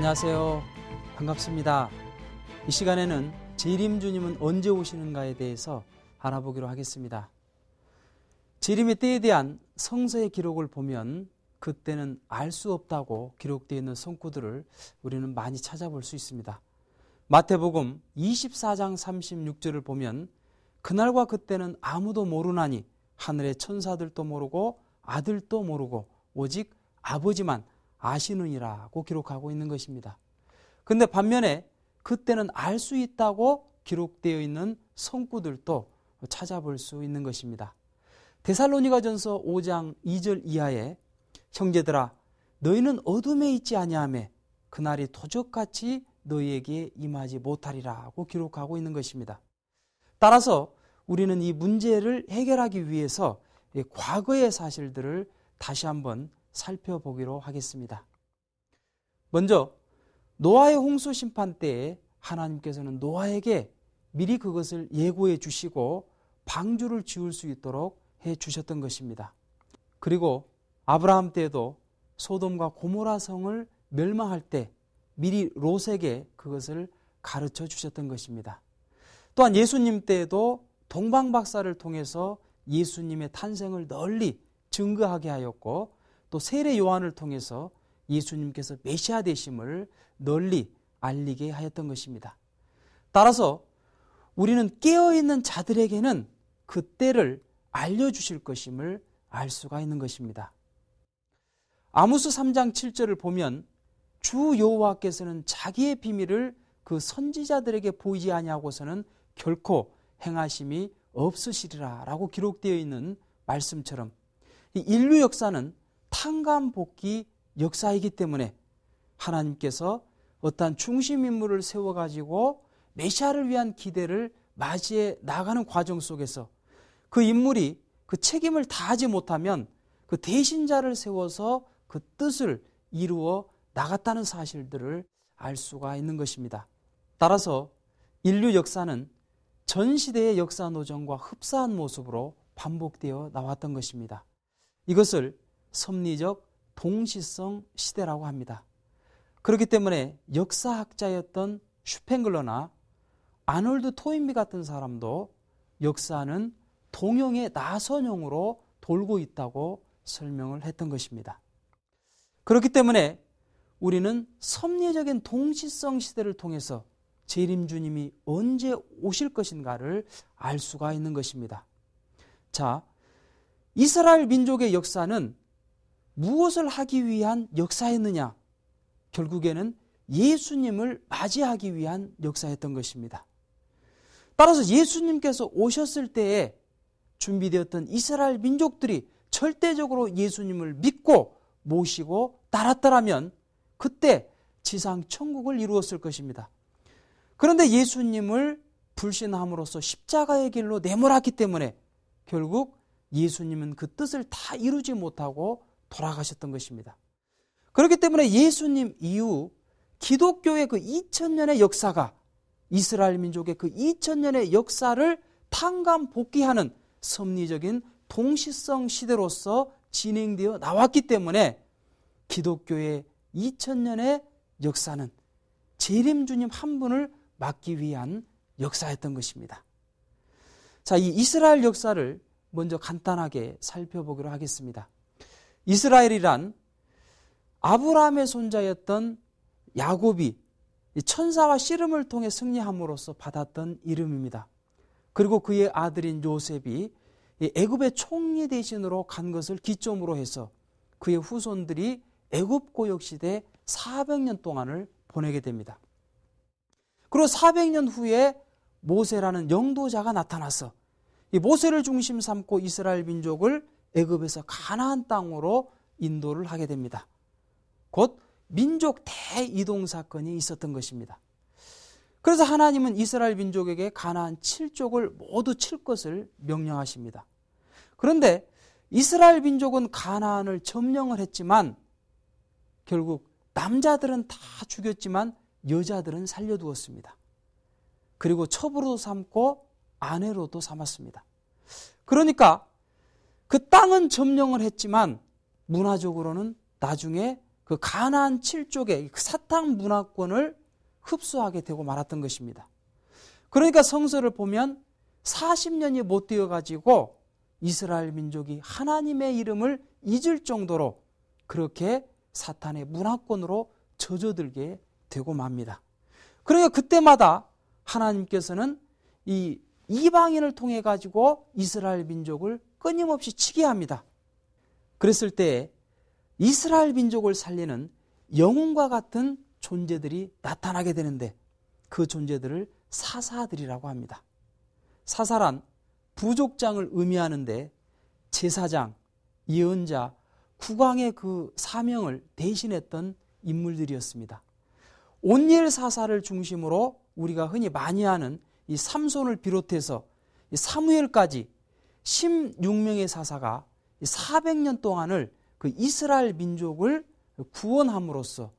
안녕하세요. 반갑습니다. 이 시간에는 재림 주님은 언제 오시는가에 대해서 알아보기로 하겠습니다. 재림의 때에 대한 성서의 기록을 보면 그때는 알 수 없다고 기록되어 있는 성구들을 우리는 많이 찾아볼 수 있습니다. 마태복음 24장 36절을 보면 그날과 그때는 아무도 모르나니 하늘의 천사들도 모르고 아들도 모르고 오직 아버지만 아시느니라고 기록하고 있는 것입니다. 그런데 반면에 그때는 알 수 있다고 기록되어 있는 성구들도 찾아볼 수 있는 것입니다. 데살로니가전서 5장 2절 이하에 형제들아 너희는 어둠에 있지 아니하며 그날이 도적같이 너희에게 임하지 못하리라고 기록하고 있는 것입니다. 따라서 우리는 이 문제를 해결하기 위해서 과거의 사실들을 다시 한번 살펴보기로 하겠습니다. 먼저 노아의 홍수 심판 때에 하나님께서는 노아에게 미리 그것을 예고해 주시고 방주를 지을 수 있도록 해 주셨던 것입니다. 그리고 아브라함 때에도 소돔과 고모라 성을 멸망할 때 미리 롯에게 그것을 가르쳐 주셨던 것입니다. 또한 예수님 때에도 동방박사를 통해서 예수님의 탄생을 널리 증거하게 하였고 또 세례 요한을 통해서 예수님께서 메시아 되심을 널리 알리게 하였던 것입니다. 따라서 우리는 깨어있는 자들에게는 그 때를 알려주실 것임을 알 수가 있는 것입니다. 아모스 3장 7절을 보면 주 여호와께서는 자기의 비밀을 그 선지자들에게 보이지 아니하고서는 결코 행하심이 없으시리라 라고 기록되어 있는 말씀처럼 이 인류 역사는 탕감복귀 역사이기 때문에 하나님께서 어떠한 중심 인물을 세워가지고 메시아를 위한 기대를 맞이해 나가는 과정 속에서 그 인물이 그 책임을 다하지 못하면 그 대신자를 세워서 그 뜻을 이루어 나갔다는 사실들을 알 수가 있는 것입니다. 따라서 인류 역사는 전 시대의 역사 노정과 흡사한 모습으로 반복되어 나왔던 것입니다. 이것을 섭리적 동시성 시대라고 합니다. 그렇기 때문에 역사학자였던 슈팽글러나 아놀드 토인비 같은 사람도 역사는 동형의 나선형으로 돌고 있다고 설명을 했던 것입니다. 그렇기 때문에 우리는 섭리적인 동시성 시대를 통해서 재림 주님이 언제 오실 것인가를 알 수가 있는 것입니다. 자, 이스라엘 민족의 역사는 무엇을 하기 위한 역사였느냐? 결국에는 예수님을 맞이하기 위한 역사였던 것입니다. 따라서 예수님께서 오셨을 때에 준비되었던 이스라엘 민족들이 절대적으로 예수님을 믿고 모시고 따랐더라면 그때 지상 천국을 이루었을 것입니다. 그런데 예수님을 불신함으로써 십자가의 길로 내몰았기 때문에 결국 예수님은 그 뜻을 다 이루지 못하고 돌아가셨던 것입니다. 그렇기 때문에 예수님 이후 기독교의 그 2000년의 역사가 이스라엘 민족의 그 2000년의 역사를 탕감복귀하는 섭리적인 동시성 시대로서 진행되어 나왔기 때문에 기독교의 2000년의 역사는 재림 주님 한 분을 맞기 위한 역사였던 것입니다. 자, 이 이스라엘 역사를 먼저 간단하게 살펴보기로 하겠습니다. 이스라엘이란 아브라함의 손자였던 야곱이 천사와 씨름을 통해 승리함으로써 받았던 이름입니다. 그리고 그의 아들인 요셉이 애굽의 총리 대신으로 간 것을 기점으로 해서 그의 후손들이 애굽 고역 시대 400년 동안을 보내게 됩니다. 그리고 400년 후에 모세라는 영도자가 나타나서 이 모세를 중심 삼고 이스라엘 민족을 애굽에서 가나안 땅으로 인도를 하게 됩니다. 곧 민족 대이동 사건이 있었던 것입니다. 그래서 하나님은 이스라엘 민족에게 가나안 7족을 모두 칠 것을 명령하십니다. 그런데 이스라엘 민족은 가나안을 점령을 했지만 결국 남자들은 다 죽였지만 여자들은 살려두었습니다. 그리고 첩으로도 삼고 아내로도 삼았습니다. 그러니까 그 땅은 점령을 했지만 문화적으로는 나중에 그 그 가나안 7족의 사탕 문화권을 흡수하게 되고 말았던 것입니다. 그러니까 성서를 보면 40년이 못 되어가지고 이스라엘 민족이 하나님의 이름을 잊을 정도로 그렇게 사탄의 문화권으로 젖어들게 되고 맙니다. 그러니까 그때마다 하나님께서는 이 이방인을 통해 가지고 이스라엘 민족을 끊임없이 치게 합니다. 그랬을 때 이스라엘 민족을 살리는 영웅과 같은 존재들이 나타나게 되는데 그 존재들을 사사들이라고 합니다. 사사란 부족장을 의미하는데 제사장, 예언자, 국왕의 그 사명을 대신했던 인물들이었습니다. 온니엘 사사를 중심으로 우리가 흔히 많이 아는 이 삼손을 비롯해서 이 사무엘까지 16명의 사사가 400년 동안을 그 이스라엘 민족을 구원함으로써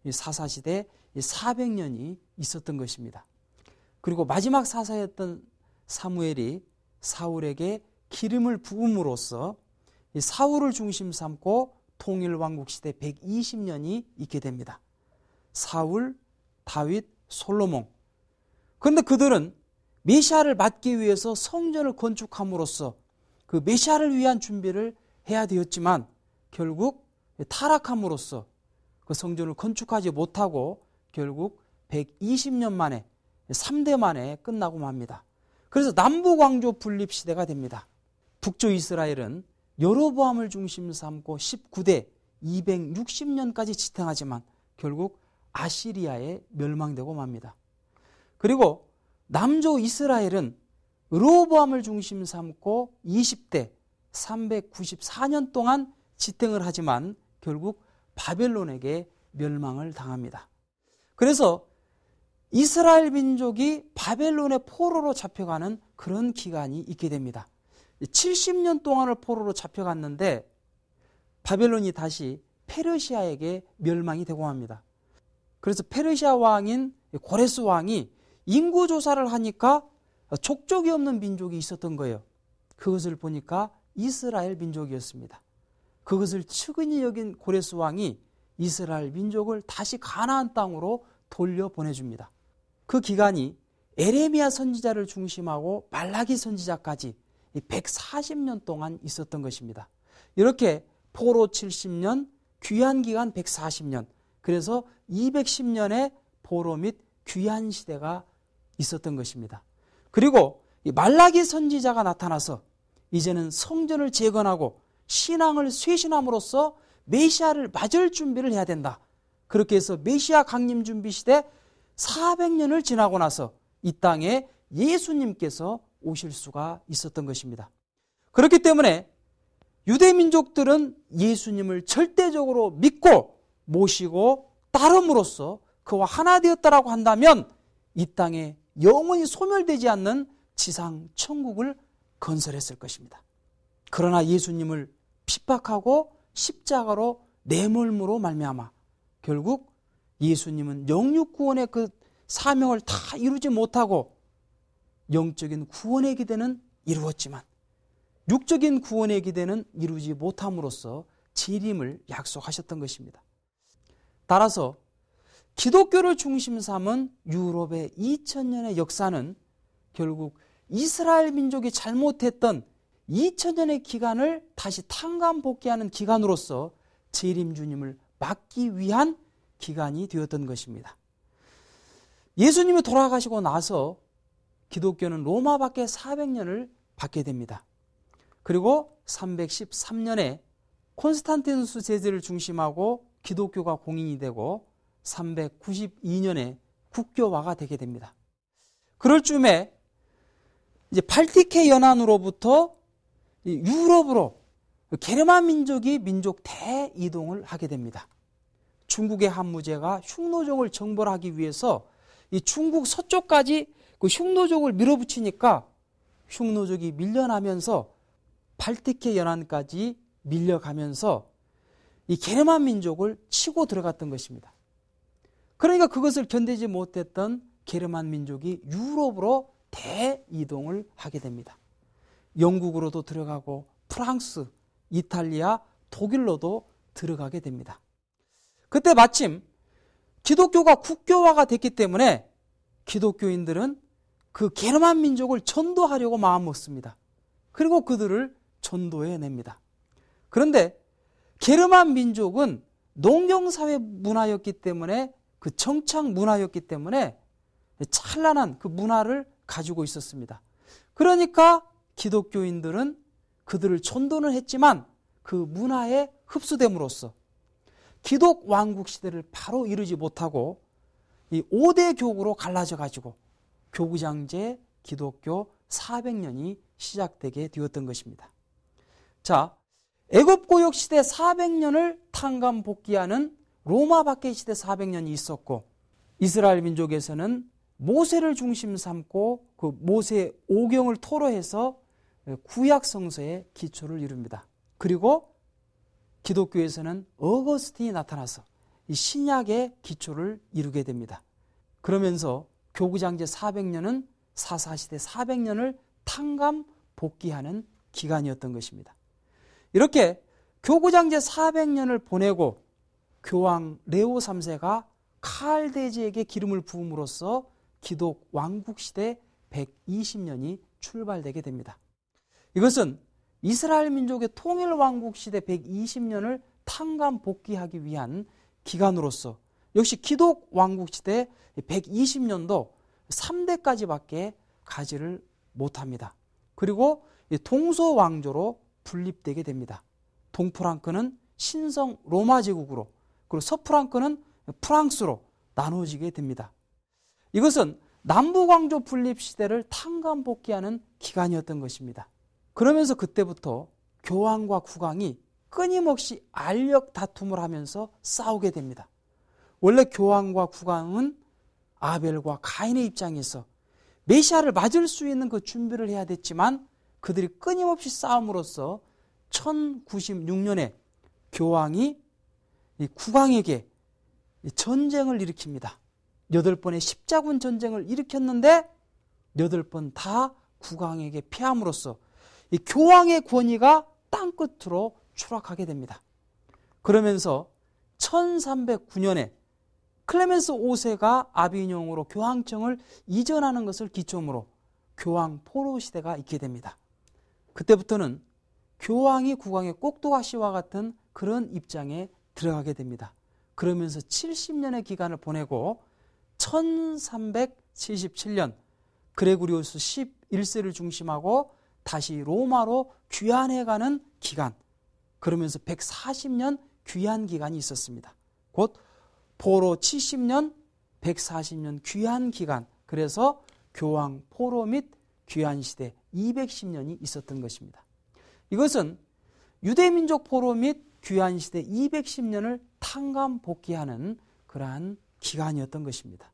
이 사사시대 400년이 있었던 것입니다. 그리고 마지막 사사였던 사무엘이 사울에게 기름을 부음으로써 이 사울을 중심 삼고 통일왕국 시대 120년이 있게 됩니다. 사울, 다윗, 솔로몬. 그런데 그들은 메시아를 맞기 위해서 성전을 건축함으로써 그 메시아를 위한 준비를 해야 되었지만 결국 타락함으로써 그 성전을 건축하지 못하고 결국 120년 만에 3대 만에 끝나고 맙니다. 그래서 남북왕조 분립 시대가 됩니다. 북조 이스라엘은 여로보암을 중심 삼고 19대 260년까지 지탱하지만 결국 아시리아에 멸망되고 맙니다. 그리고 남조 이스라엘은 르호보암을 중심 삼고 20대 394년 동안 지탱을 하지만 결국 바벨론에게 멸망을 당합니다. 그래서 이스라엘 민족이 바벨론의 포로로 잡혀가는 그런 기간이 있게 됩니다. 70년 동안을 포로로 잡혀갔는데 바벨론이 다시 페르시아에게 멸망이 되고 합니다. 그래서 페르시아 왕인 고레스 왕이 인구조사를 하니까 족족이 없는 민족이 있었던 거예요. 그것을 보니까 이스라엘 민족이었습니다. 그것을 측은히 여긴 고레스 왕이 이스라엘 민족을 다시 가나안 땅으로 돌려보내줍니다. 그 기간이 에레미야 선지자를 중심하고 말라기 선지자까지 140년 동안 있었던 것입니다. 이렇게 포로 70년, 귀환 기간 140년, 그래서 210년의 포로 및 귀환 시대가 있었던 것입니다. 그리고 말라기 선지자가 나타나서 이제는 성전을 재건하고 신앙을 쇄신함으로써 메시아를 맞을 준비를 해야 된다. 그렇게 해서 메시아 강림 준비 시대 400년을 지나고 나서 이 땅에 예수님께서 오실 수가 있었던 것입니다. 그렇기 때문에 유대민족들은 예수님을 절대적으로 믿고 모시고 따름으로써 그와 하나 되었다라고 한다면 이 땅에 영원히 소멸되지 않는 지상 천국을 건설했을 것입니다. 그러나 예수님을 핍박하고 십자가로 내몰므로 말미암아 결국 예수님은 영육 구원의 그 사명을 다 이루지 못하고 영적인 구원의 기대는 이루었지만 육적인 구원의 기대는 이루지 못함으로써 재림을 약속하셨던 것입니다. 따라서 기독교를 중심 삼은 유럽의 2000년의 역사는 결국 이스라엘 민족이 잘못했던 2000년의 기간을 다시 탕감복귀하는 기간으로서 재림 주님을 막기 위한 기간이 되었던 것입니다. 예수님이 돌아가시고 나서 기독교는 로마 밖에 400년을 받게 됩니다. 그리고 313년에 콘스탄티누스 제제를 중심하고 기독교가 공인이 되고 392년에 국교화가 되게 됩니다. 그럴 즈음에 이제 발티케 연안으로부터 유럽으로 게르만 민족이 민족 대이동을 하게 됩니다. 중국의 한무제가 흉노족을 정벌하기 위해서 이 중국 서쪽까지 그 흉노족을 밀어붙이니까 흉노족이 밀려나면서 발티케 연안까지 밀려가면서 이 게르만 민족을 치고 들어갔던 것입니다. 그러니까 그것을 견디지 못했던 게르만 민족이 유럽으로 대이동을 하게 됩니다. 영국으로도 들어가고 프랑스, 이탈리아, 독일로도 들어가게 됩니다. 그때 마침 기독교가 국교화가 됐기 때문에 기독교인들은 그 게르만 민족을 전도하려고 마음먹습니다. 그리고 그들을 전도해냅니다. 그런데 게르만 민족은 농경사회 문화였기 때문에, 그 정착 문화였기 때문에 찬란한 그 문화를 가지고 있었습니다. 그러니까 기독교인들은 그들을 전도는 했지만 그 문화에 흡수됨으로써 기독 왕국 시대를 바로 이루지 못하고 이 5대 교구로 갈라져 가지고 교구장제 기독교 400년이 시작되게 되었던 것입니다. 자, 애굽 고역 시대 400년을 탕감 복귀하는 로마 박해 시대 400년이 있었고, 이스라엘 민족에서는 모세를 중심 삼고 그 모세 오경을 토로해서 구약 성서의 기초를 이룹니다. 그리고 기독교에서는 어거스틴이 나타나서 이 신약의 기초를 이루게 됩니다. 그러면서 교구장제 400년은 사사시대 400년을 탕감 복귀하는 기간이었던 것입니다. 이렇게 교구장제 400년을 보내고 교황 레오 3세가 칼대지에게 기름을 부음으로써 기독 왕국시대 120년이 출발되게 됩니다. 이것은 이스라엘 민족의 통일왕국시대 120년을 탕감 복귀하기 위한 기간으로서 역시 기독 왕국시대 120년도 3대까지밖에 가지를 못합니다. 그리고 동서왕조로 분립되게 됩니다. 동프랑크는 신성 로마 제국으로, 그리고 서프랑크는 프랑스로 나눠지게 됩니다. 이것은 남북왕조 분립 시대를 탕감 복귀하는 기간이었던 것입니다. 그러면서 그때부터 교황과 국왕이 끊임없이 알력 다툼을 하면서 싸우게 됩니다. 원래 교황과 국왕은 아벨과 가인의 입장에서 메시아를 맞을 수 있는 그 준비를 해야 됐지만 그들이 끊임없이 싸움으로써 1096년에 교황이 이 국왕에게 전쟁을 일으킵니다. 8번의 십자군 전쟁을 일으켰는데 8번 다 국왕에게 패함으로써 이 교황의 권위가 땅끝으로 추락하게 됩니다. 그러면서 1309년에 클레멘스 5세가 아비뇽으로 교황청을 이전하는 것을 기점으로 교황 포로 시대가 있게 됩니다. 그때부터는 교황이 국왕의 꼭두가시와 같은 그런 입장에 들어가게 됩니다. 그러면서 70년의 기간을 보내고 1377년 그레고리우스 11세를 중심하고 다시 로마로 귀환해가는 기간, 그러면서 140년 귀환 기간이 있었습니다. 곧 포로 70년, 140년 귀환 기간, 그래서 교황 포로 및 귀환 시대 210년이 있었던 것입니다. 이것은 유대민족 포로 및 귀환 시대 210년을 탕감 복귀하는 그러한 기간이었던 것입니다.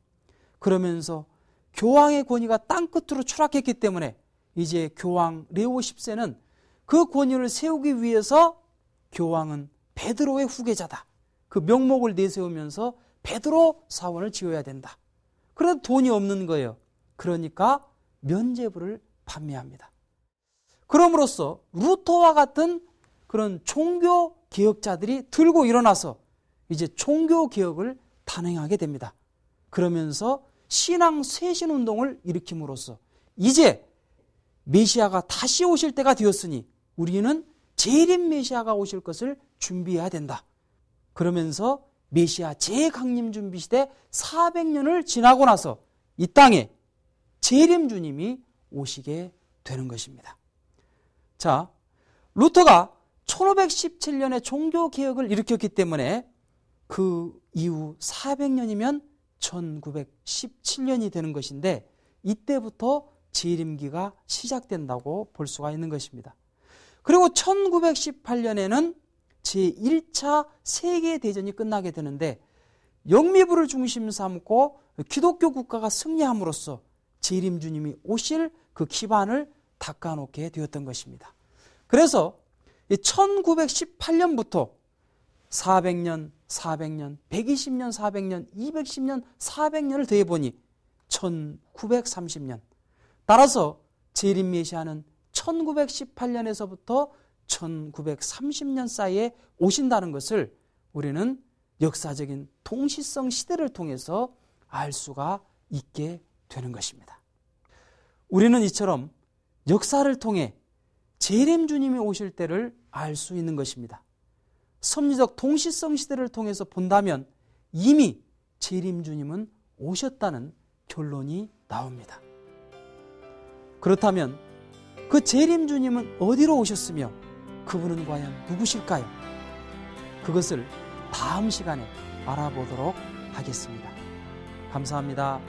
그러면서 교황의 권위가 땅끝으로 추락했기 때문에 이제 교황 레오 10세는 그 권위를 세우기 위해서 교황은 베드로의 후계자다. 그 명목을 내세우면서 베드로 사원을 지어야 된다. 그런데 돈이 없는 거예요. 그러니까 면죄부를 판매합니다. 그럼으로써 루터와 같은 그런 종교 개혁자들이 들고 일어나서 이제 종교 개혁을 단행하게 됩니다. 그러면서 신앙 쇄신 운동을 일으킴으로써 이제 메시아가 다시 오실 때가 되었으니 우리는 재림 메시아가 오실 것을 준비해야 된다. 그러면서 메시아 재강림 준비 시대 400년을 지나고 나서 이 땅에 재림 주님이 오시게 되는 것입니다. 자, 루터가 1517년에 종교개혁을 일으켰기 때문에 그 이후 400년이면 1917년이 되는 것인데 이때부터 재림기가 시작된다고 볼 수가 있는 것입니다. 그리고 1918년에는 제1차 세계대전이 끝나게 되는데 영미부를 중심 삼고 기독교 국가가 승리함으로써 재림 주님이 오실 그 기반을 닦아놓게 되었던 것입니다. 그래서 1918년부터 400년, 400년, 120년, 400년, 210년, 400년을 더해보니 1930년. 따라서 재림 메시아는 1918년에서부터 1930년 사이에 오신다는 것을 우리는 역사적인 통시성 시대를 통해서 알 수가 있게 되는 것입니다. 우리는 이처럼 역사를 통해 재림 주님이 오실 때를 알 수 있는 것입니다. 섭리적 통시성 시대를 통해서 본다면 이미 재림 주님은 오셨다는 결론이 나옵니다. 그렇다면 그 재림 주님은 어디로 오셨으며 그분은 과연 누구실까요? 그것을 다음 시간에 알아보도록 하겠습니다. 감사합니다.